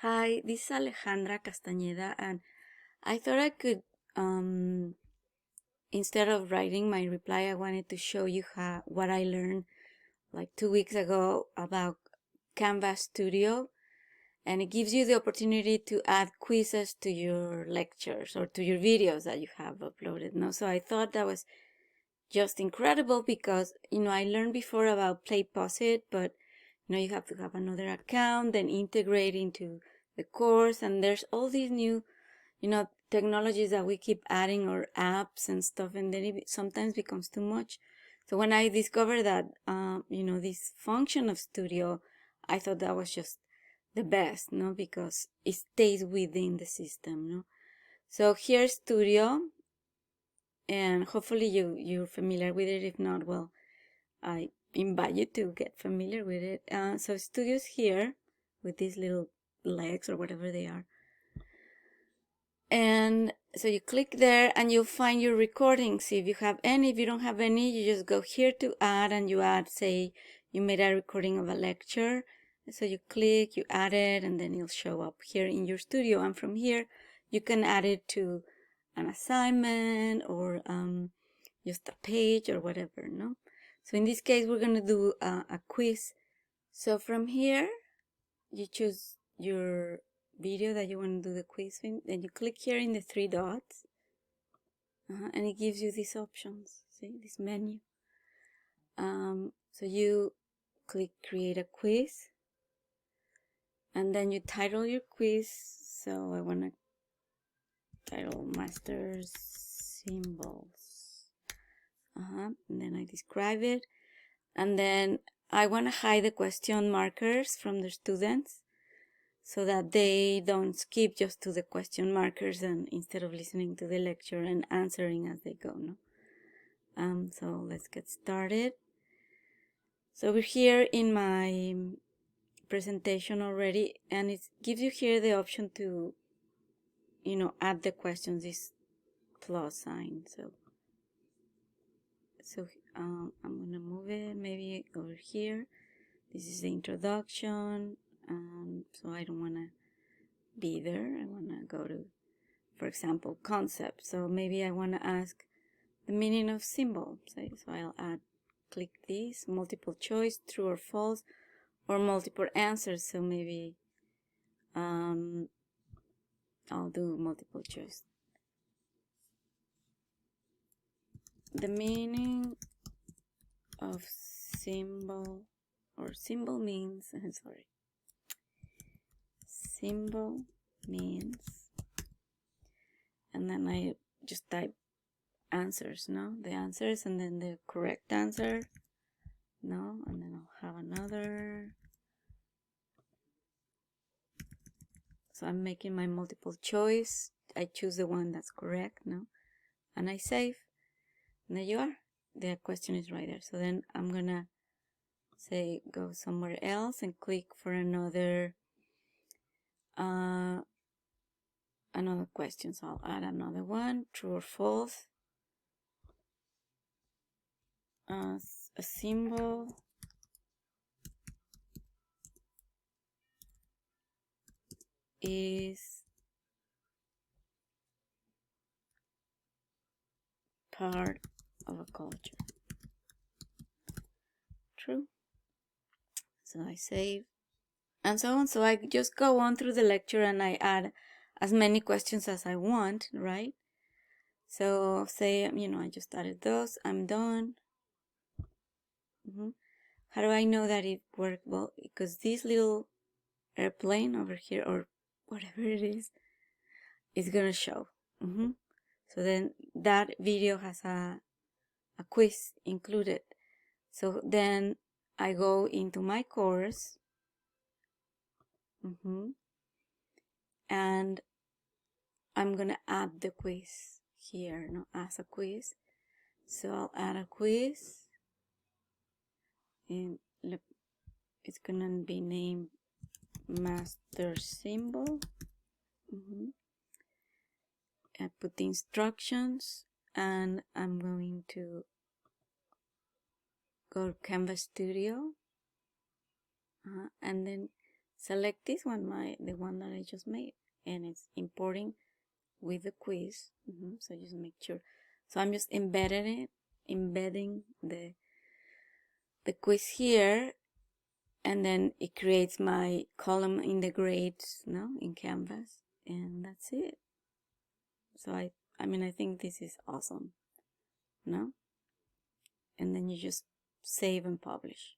Hi, this is Alejandra Castañeda, and I thought I could, instead of writing my reply, I wanted to show you what I learned like 2 weeks ago about Canvas Studio, and it gives you the opportunity to add quizzes to your lectures or to your videos that you have uploaded. No, so I thought that was just incredible because I learned before about PlayPosit, but you have to have another account, then integrate into the course, and there's all these new technologies that we keep adding, or apps and stuff, and then it sometimes becomes too much. So when I discovered that this function of Studio, I thought that was just the best, because it stays within the system. So here's Studio, and hopefully you're familiar with it. If not, well, I invite you to get familiar with it. So Studio's here with these little legs or whatever they are. And so you click there and you'll find your recordings. If you have any, if you don't have any, you just go here to add, and you add, say you made a recording of a lecture. So you click, you add it, and then it'll show up here in your Studio. And from here, you can add it to an assignment or just a page or whatever, no? So in this case, we're going to do a quiz. So from here, you choose your video that you want to do the quiz in. Then you click here in the three dots, and it gives you these options. See, this menu. So you click create a quiz, and then you title your quiz. So I want to title Master Symbols. And then I describe it, and then I want to hide the question markers from the students so that they don't skip just to the question markers, and instead of listening to the lecture and answering as they go. So let's get started. So we're here in my presentation already, and it gives you here the option to add the questions, this plus sign. So I'm gonna move it maybe over here. This is the introduction, so I don't want to be there. I want to go to, for example, concept. So maybe I want to ask the meaning of symbol. So I'll click this, multiple choice, true or false, or multiple answers. So maybe I'll do multiple choice. The meaning of symbol, or symbol means, sorry. Symbol means, and then I just type answers, the answers, and then the correct answer, and then I'll have another. So I'm making my multiple choice. I choose the one that's correct, and I save. And there you are. The question is right there. So then I'm gonna say go somewhere else and click for another question. So I'll add another one, true or false. A symbol is part of a culture. True. So I save, and so on. So I just go on through the lecture and I add as many questions as I want, right? So say, I just added those, I'm done. How do I know that it worked? Well, because this little airplane over here, or whatever it is gonna show. So then that video has a quiz included. So then I go into my course, and I'm gonna add the quiz here, as a quiz. So I'll add a quiz, and it's gonna be named Master Symbol. I put the instructions, and I'm going to go to Canvas Studio, and then select this one, the one that I just made, and it's importing with the quiz. So just make sure. So I'm just embedding the quiz here, and then it creates my column in the grades now in Canvas, and that's it. So I mean, I think this is awesome, no? And then you just save and publish.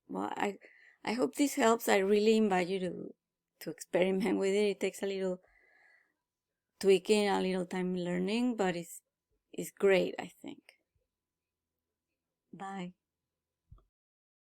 Well, I hope this helps. I really invite you to experiment with it. It takes a little tweaking, a little time learning, but it's great, I think. Bye.